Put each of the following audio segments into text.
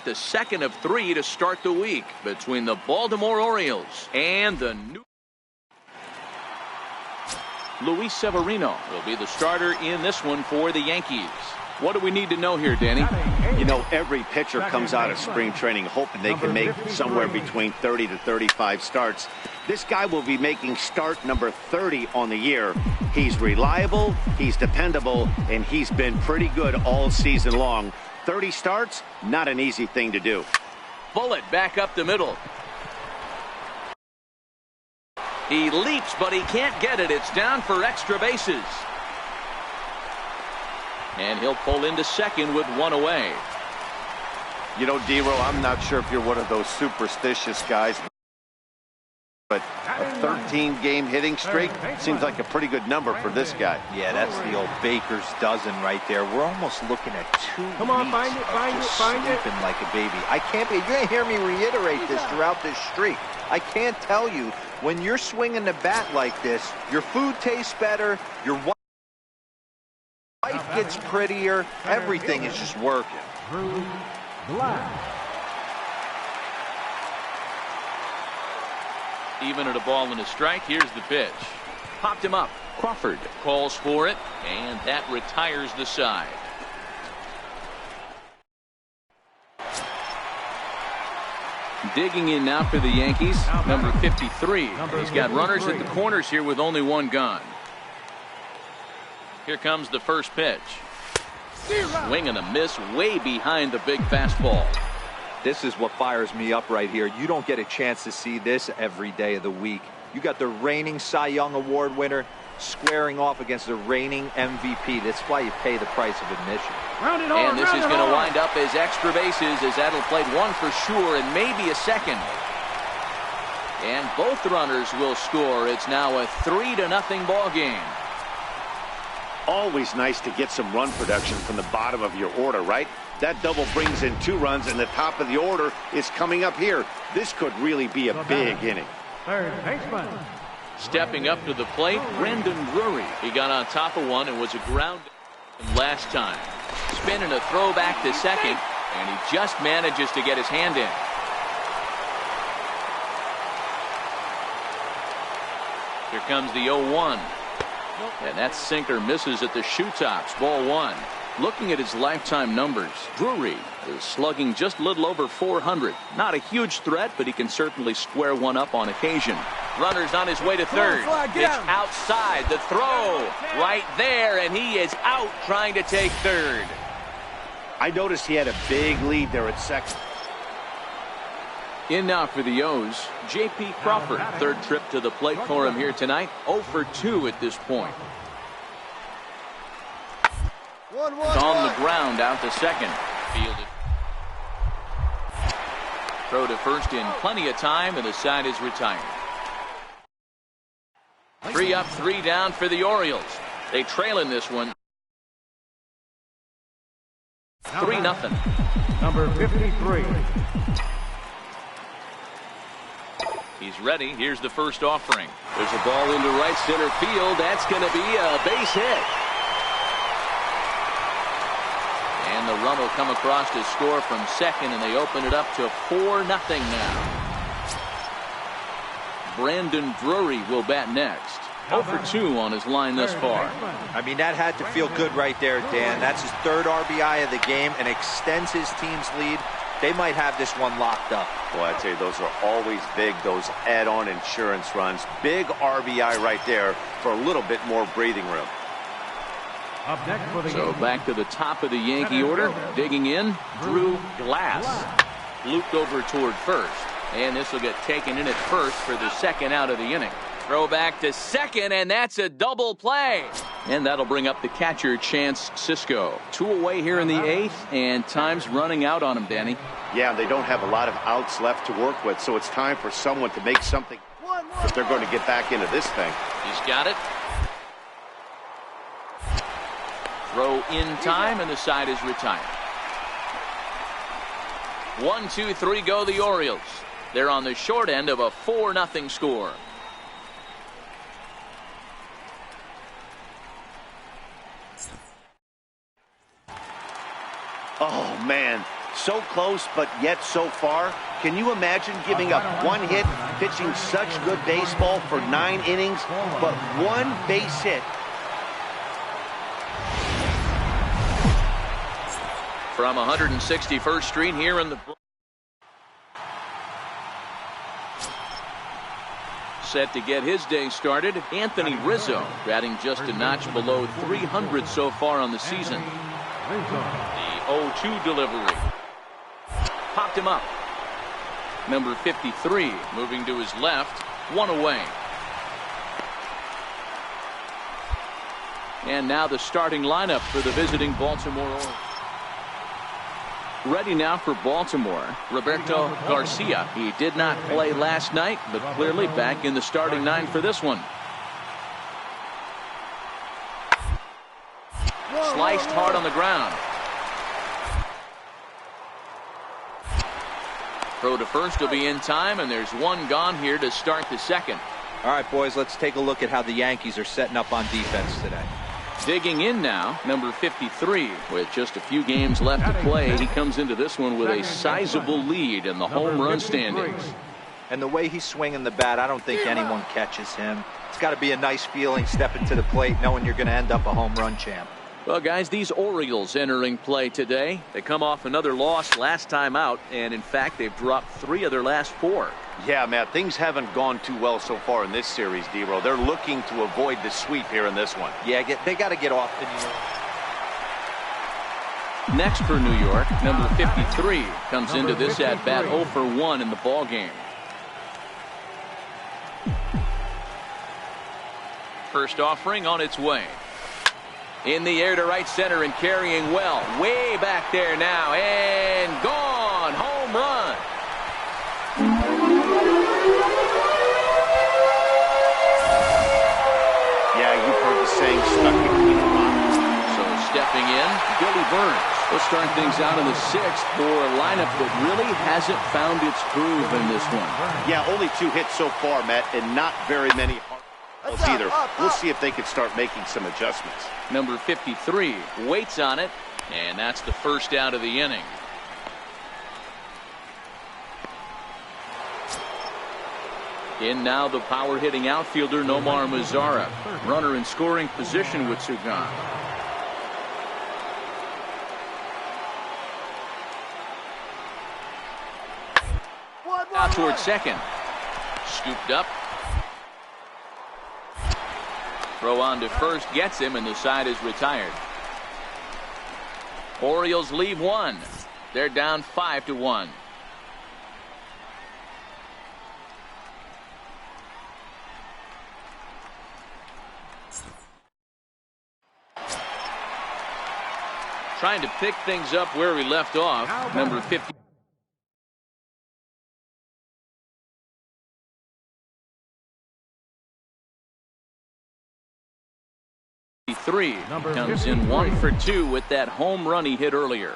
tonight, the second of 3 to start the week between the Baltimore Orioles and the New. Luis Severino will be the starter in this one for the Yankees. What do we need to know here, Danny? You know, every pitcher comes out of spring training hoping they can make somewhere between 30 to 35 starts. This guy will be making start number 30 on the year. He's reliable, he's dependable, and he's been pretty good all season long. 30 starts, not an easy thing to do. Bullet back up the middle. He leaps, but he can't get it. It's down for extra bases. And he'll pull into second with one away. You know, D-Row, I'm not sure if you're one of those superstitious guys, but a 13-game hitting streak seems like a pretty good number for this guy. Yeah, that's the old baker's dozen right there. We're almost looking at 2 weeks of sleeping like a baby. I can't be. You're going to hear me reiterate this throughout this streak. I can't tell you, when you're swinging the bat like this, your food tastes better, your life gets prettier, everything is just working. Even at a ball and a strike, here's the pitch. Popped him up. Crawford calls for it, and that retires the side. Digging in now for the Yankees, number 53. He's got runners at the corners here with only one gone. Here comes the first pitch. Swing and a miss way behind the big fastball. This is what fires me up right here. You don't get a chance to see this every day of the week. You got the reigning Cy Young Award winner squaring off against the reigning MVP. That's why you pay the price of admission. And this is going to wind up as extra bases, as that'll play one for sure and maybe a second. And both runners will score. It's now a 3-0 ball game. Always nice to get some run production from the bottom of your order, right? That double brings in 2 runs, and the top of the order is coming up here. This could really be a big inning. Third baseman. Stepping up to the plate, Brandon Drury. He got on top of one and was a ground last time. Spinning a throw back to second, and he just manages to get his hand in. Here comes the 0-1. And that sinker misses at the shoe tops. Ball 1. Looking at his lifetime numbers, Drury is slugging just a little over 400. Not a huge threat, but he can certainly square one up on occasion. Runner's on his way to third. It's outside. The throw right there, and he is out trying to take third. I noticed he had a big lead there at second. In now for the O's, J.P. Crawford. Third trip to the plate for him here tonight. 0 for 2 at this point. It's on the ground out to second. Fielded. Throw to first in plenty of time, and the side is retired. 3 up, 3 down for the Orioles. They trail in this one. 3-0. Number 53. He's ready. Here's the first offering. There's a ball into right center field. That's going to be a base hit. And the run will come across to score from second, and they open it up to 4-0 now. Brandon Drury will bat next. 0 for 2 on his line thus far. I mean, that had to feel good right there, Dan. That's his 3rd RBI of the game and extends his team's lead. They might have this one locked up. Boy, I tell you, those are always big, those add-on insurance runs. Big RBI right there for a little bit more breathing room. Up next for the So back to the top of the Yankee order. Digging in, Drew Glass. Looped over toward first. And this will get taken in at first for the second out of the inning. Throw back to second, and that's a double play. And that'll bring up the catcher, Chance Sisco. 2 away here in the 8th, and time's running out on him, Danny. Yeah, they don't have a lot of outs left to work with, so it's time for someone to make something if they're going to get back into this thing. He's got it. Throw in time, and the side is retired. 1, 2, 3 go the Orioles. They're on the short end of a 4-0 score. Oh, man, so close, but yet so far. Can you imagine giving up one hit, pitching such good baseball for 9 innings, but one base hit? From 161st Street here in the set to get his day started, Anthony Rizzo, batting just a notch below 300 so far on the season. The 0-2 delivery. Popped him up. Number 53 moving to his left, 1 away. And now the starting lineup for the visiting Baltimore Orioles. Ready now for Baltimore, Roberto Garcia. He did not play last night, but clearly back in the starting 9 for this one. Sliced hard on the ground. Throw to first will be in time, and there's 1 gone here to start the second. All right, boys, let's take a look at how the Yankees are setting up on defense today. Digging in now, number 53. With just a few games left to play, he comes into this one with a sizable lead in the home run standings. And the way he's swinging the bat, I don't think anyone catches him. It's got to be a nice feeling stepping to the plate knowing you're going to end up a home run champ. Well, guys, these Orioles entering play today. They come off another loss last time out, and in fact, they've dropped 3 of their last 4. Yeah, Matt, things haven't gone too well so far in this series, D-Row. They're looking to avoid the sweep here in this one. Yeah, they got to get off the New York. Next for New York, number 53 comes into this at-bat 0 for 1 in the ball game. First offering on its way. In the air to right center and carrying well. Way back there now and gone. Home run. Yeah, you've heard the saying, stuck between the lines. So stepping in, Billy Burns. We'll start things out in the 6th for a lineup that really hasn't found its groove in this one. Yeah, only 2 hits so far, Matt, and not very many either. We'll see if they can start making some adjustments. Number 53 waits on it, and that's the first out of the inning. In now the power hitting outfielder Nomar Mazara. Runner in scoring position with Sugan. Out towards second. Scooped up. Throw on to first gets him, and the side is retired. Orioles leave 1. They're down 5-1. Trying to pick things up where we left off. Number 50. Comes in 1 for 2 with that home run he hit earlier.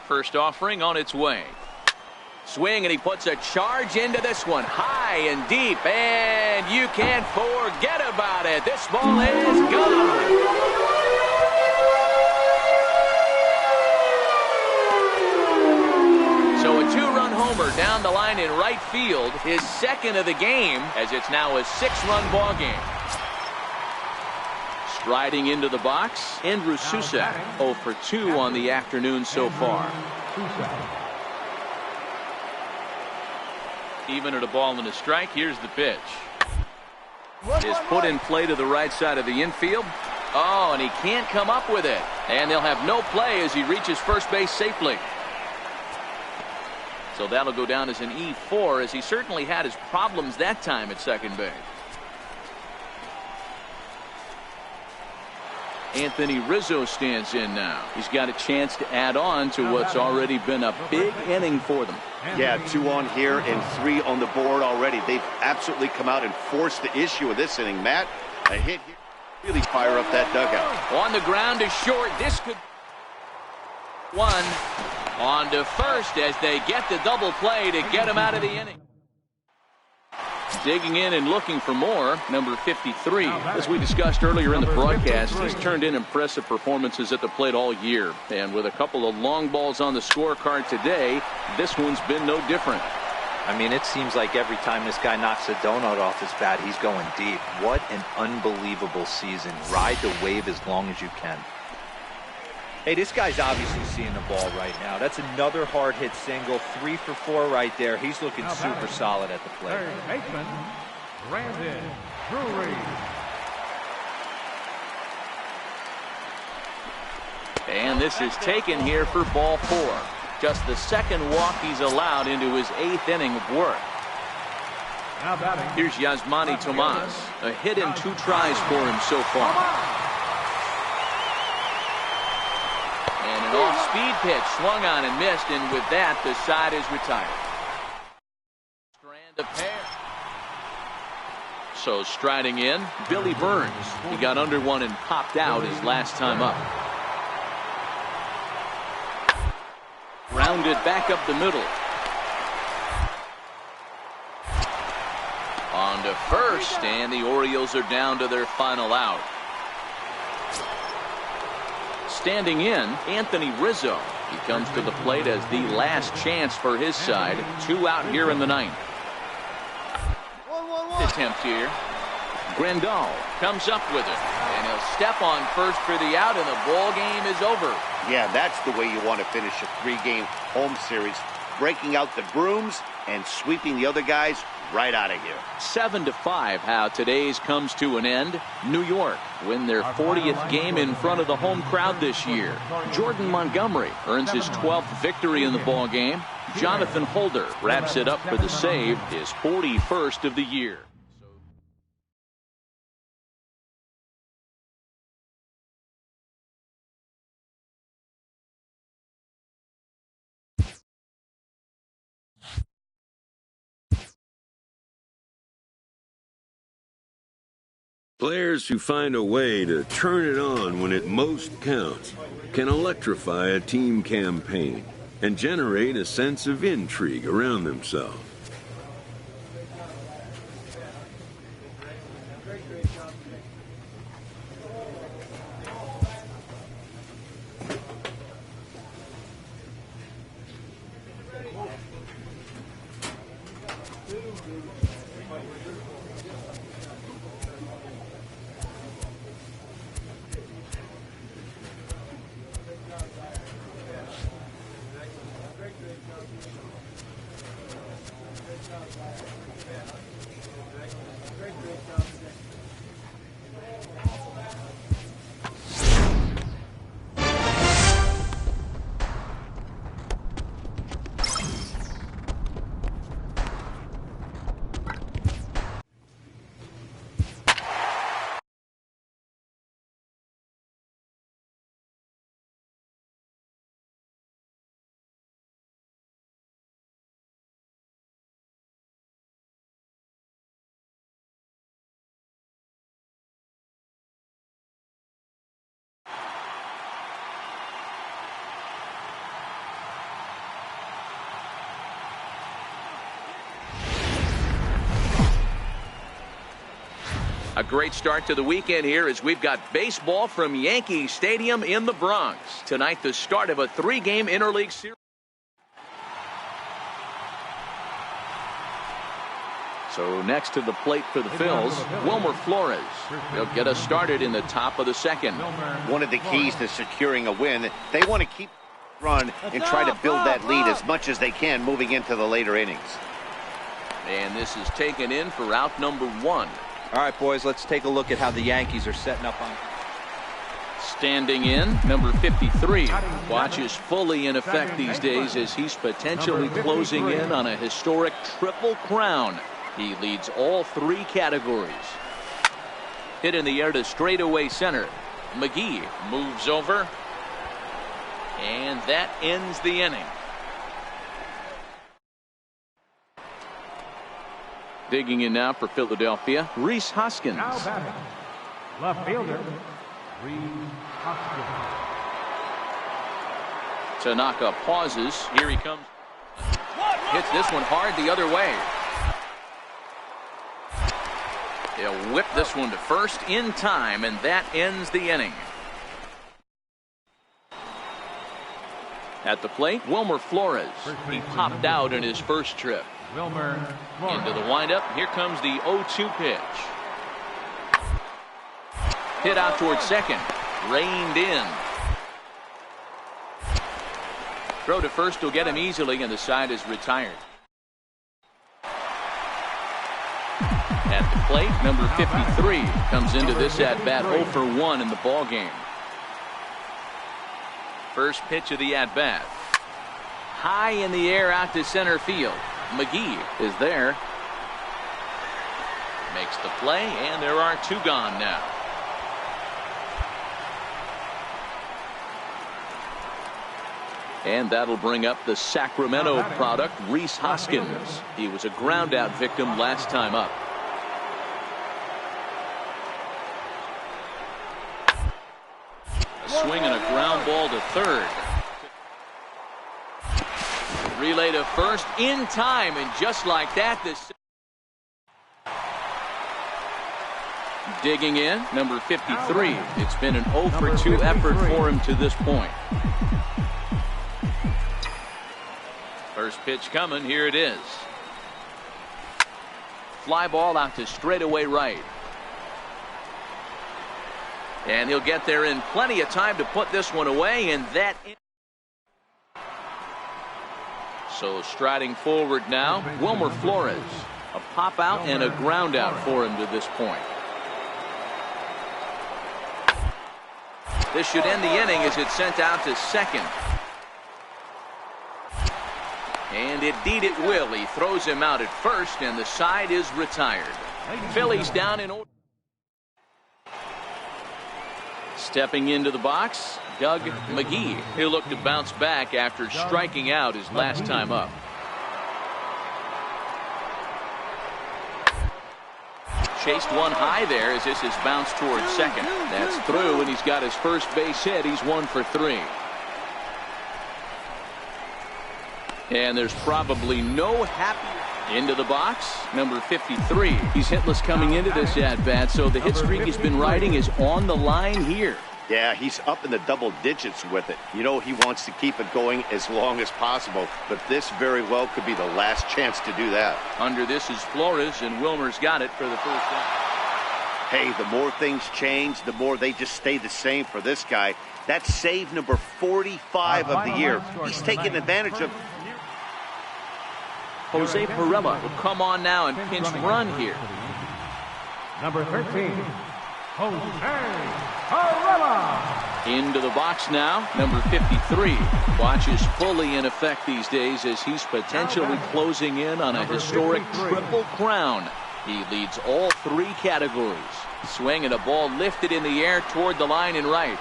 First offering on its way. Swing, and he puts a charge into this one. High and deep, and you can't forget about it. This ball is gone. So a 2-run homer down the line in right field. His second of the game, as it's now a 6-run ball game. Striding into the box, Andrew Susac, 0 for 2 on the afternoon so far. Even at a ball and a strike, here's the pitch. Is put in play to the right side of the infield. Oh, and he can't come up with it. And they'll have no play as he reaches first base safely. So that'll go down as an E4, as he certainly had his problems that time at second base. Anthony Rizzo stands in now. He's got a chance to add on to what's already been a big inning for them. Yeah, 2 on here and 3 on the board already. They've absolutely come out and forced the issue of this inning. Matt, a hit here really fire up that dugout. On the ground to short. This could 1 on to first as they get the double play to get him out of the inning. Digging in and looking for more, number 53. As we discussed earlier in the broadcast, he's turned in impressive performances at the plate all year. And with a couple of long balls on the scorecard today, this one's been no different. I mean, it seems like every time this guy knocks a donut off his bat, he's going deep. What an unbelievable season. Ride the wave as long as you can. Hey, this guy's obviously seeing the ball right now. That's another hard hit single. 3 for 4 right there. He's looking super solid at the plate. Third baseman, Brandon Drury. And this is taken here for ball 4. Just the second walk he's allowed into his 8th inning of work. Now batting. Here's Yasmani Tomas. A hit in 2 tries for him so far. And an off-speed pitch swung on and missed, and with that, the side is retired. Strand a pair. So striding in, Billy Burns. He got under one and popped out his last time up. Rounded back up the middle. On to first, and the Orioles are down to their final out. Standing in, Anthony Rizzo. He comes to the plate as the last chance for his side. 2 out here in the 9th. Attempt here. Grandal comes up with it, and he'll step on first for the out, and the ball game is over. Yeah, that's the way you want to finish a 3-game home series. Breaking out the brooms and sweeping the other guys right out of here. 7-5 how today's comes to an end. New York win their 40th game in front of the home crowd this year. Jordan Montgomery earns his 12th victory in the ball game. Jonathan Holder wraps it up for the save, his 41st of the year. Players who find a way to turn it on when it most counts can electrify a team campaign and generate a sense of intrigue around themselves. A great start to the weekend here as we've got baseball from Yankee Stadium in the Bronx. Tonight, the start of a 3-game interleague series. So next to the plate for the Phils, Wilmer Flores. He'll get us started in the top of the 2nd. One of the keys to securing a win, they want to keep run and try to build that lead as much as they can moving into the later innings. And this is taken in for out number 1. All right, boys, let's take a look at how the Yankees are setting up on. Standing in, number 53. Watches fully in effect these days as he's potentially closing in on a historic triple crown. He leads all 3 categories. Hit in the air to straightaway center. McGee moves over. And that ends the inning. Digging in now for Philadelphia, Rhys Hoskins. Now batting, left fielder, Rhys Hoskins. Tanaka pauses. Here he comes. Hits this one hard the other way. They'll whip this one to first in time, and that ends the inning. At the plate, Wilmer Flores. He popped out in his first trip. Wilmer Flores. Into the windup. Here comes the 0-2 pitch. Hit out towards second. Reined in. Throw to first will get him easily, and the side is retired. At the plate, number 53 comes into this at-bat 0 for 1 in the ball game. First pitch of the at-bat. High in the air out to center field. McGee is there. Makes the play, and there are 2 gone now. And that'll bring up the Sacramento product, Rhys Hoskins. He was a ground-out victim last time up. A swing and a ground ball to third. Relay to first in time, and just like that, this digging in, number 53. It's been an 0 for 2 effort for him to this point. First pitch coming. Here it is. Fly ball out to straightaway right. And he'll get there in plenty of time to put this one away, and that. So striding forward now, Wilmer Flores. A pop out and a ground out for him to this point. This should end the inning as it's sent out to second. And indeed it will. He throws him out at first, and the side is retired. Phillies down in order. Stepping into the box, Doug McGee. He'll look to bounce back after striking out his last time up. Chased one high there as this is bounced towards second. That's through, and he's got his first base hit. He's 1 for 3. And there's probably no happy. Into the box, number 53. He's hitless coming into this at-bat, so the hit streak he's been riding is on the line here. Yeah, he's up in the double digits with it. You know, he wants to keep it going as long as possible, but this very well could be the last chance to do that. Under this is Flores, and Wilmer's got it for the first out. Hey, the more things change, the more they just stay the same for this guy. That's save number 45 of the year. He's taking advantage of. Jose Pirela will come on now and pinch run here. Number 13, Jose Pirela. Into the box now, number 53. Watch is fully in effect these days as he's potentially closing in on a historic triple crown. He leads all 3 categories. Swing and a ball lifted in the air toward the line and right.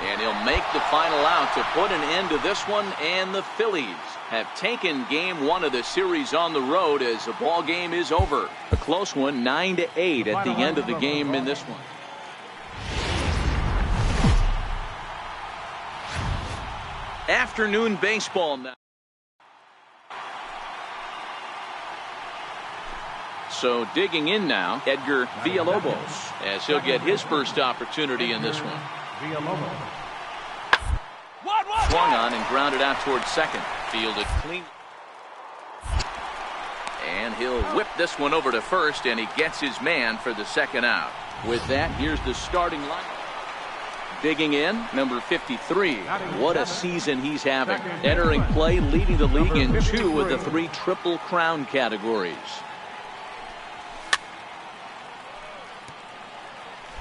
And he'll make the final out to put an end to this one, and the Phillies have taken game 1 of the series on the road as the ball game is over. A close one, 9-8 at the end of the game in this one. Afternoon baseball now. So digging in now, Edgar Villalobos, as he'll get his first opportunity in this one. Swung on and grounded out towards second. Fielded clean. And he'll whip this one over to first, and he gets his man for the second out. With that, here's the starting line. Digging in, number 53. What a season he's having. Entering play, leading the league in 2 of the 3 Triple Crown categories.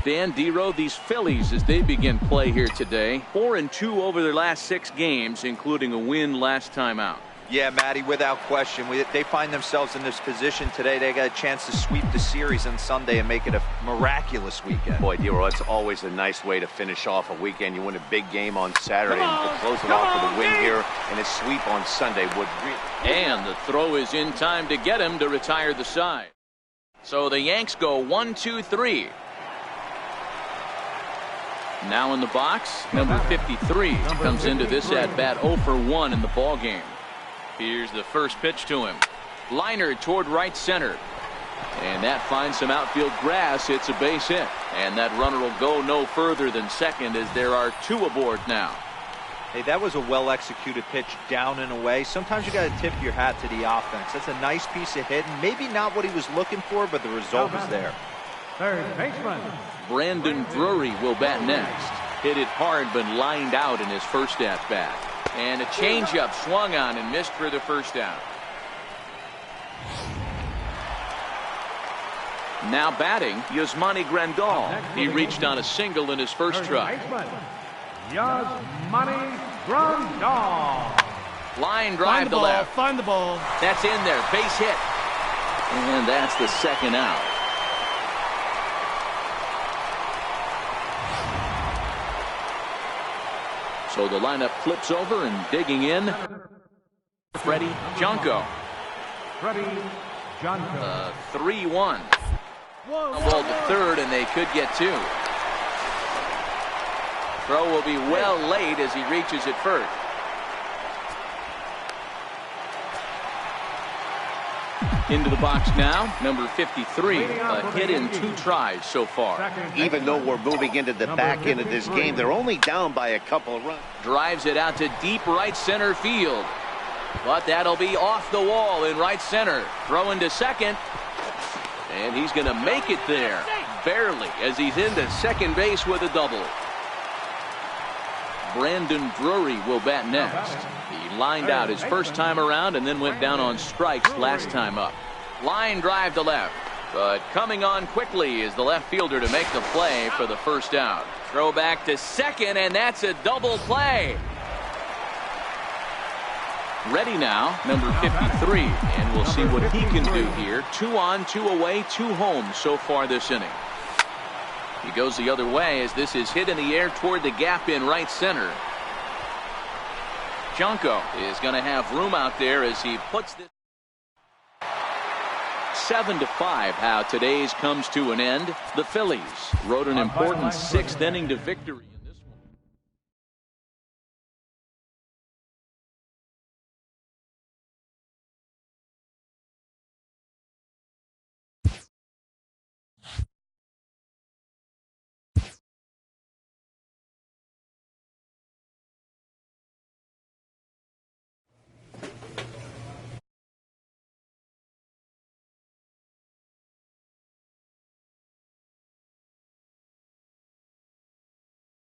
Dan Dero, these Phillies, as they begin play here today, 4-2 over their last 6 games, including a win last time out. Yeah, Matty, without question. They find themselves in this position today. They got a chance to sweep the series on Sunday and make it a miraculous weekend. Boy, Dero, it's always a nice way to finish off a weekend. You win a big game on Saturday and to close it off with a win here, and a sweep on Sunday would really. And the throw is in time to get him to retire the side. So the Yanks go 1-2-3. Now in the box, number 53 comes into this at-bat 0 for 1 in the ball game. Here's the first pitch to him. Liner toward right center. And that finds some outfield grass. It's a base hit. And that runner will go no further than second as there are 2 aboard now. Hey, that was a well-executed pitch down and away. Sometimes you got to tip your hat to the offense. That's a nice piece of hitting. Maybe not what he was looking for, but the result was there. Third baseman. Brandon Drury will bat next. Hit it hard, but lined out in his first at-bat. And a changeup swung on and missed for the first out. Now batting, Yasmani Grandal. He reached on a single in his first try. Yasmani Grandal. Line drive to left. Find the ball. That's in there. Base hit. And that's the second out. So the lineup flips over and digging in. Freddie Junko. Freddie Junko. 3-1. Ball to third, and they could get 2. Throw will be well late as he reaches it first. Into the box now, number 53. A hit in 2 tries so far. Even though we're moving into the back end of this game, they're only down by a couple of runs. Drives it out to deep right center field. But that'll be off the wall in right center. Throw into second. And he's going to make it there. Barely, as he's into second base with a double. Brandon Drury will bat next. He lined out his first time around and then went down on strikes last time up. Line drive to left. But coming on quickly is the left fielder to make the play for the first out. Throw back to second, and that's a double play. Ready now, number 53, and we'll see what he can do here. 2 on, 2 away, 2 home so far this inning. He goes the other way as this is hit in the air toward the gap in right center. Junko is going to have room out there as he puts this. 7-5, how today's comes to an end. The Phillies rode an important 6th inning to victory.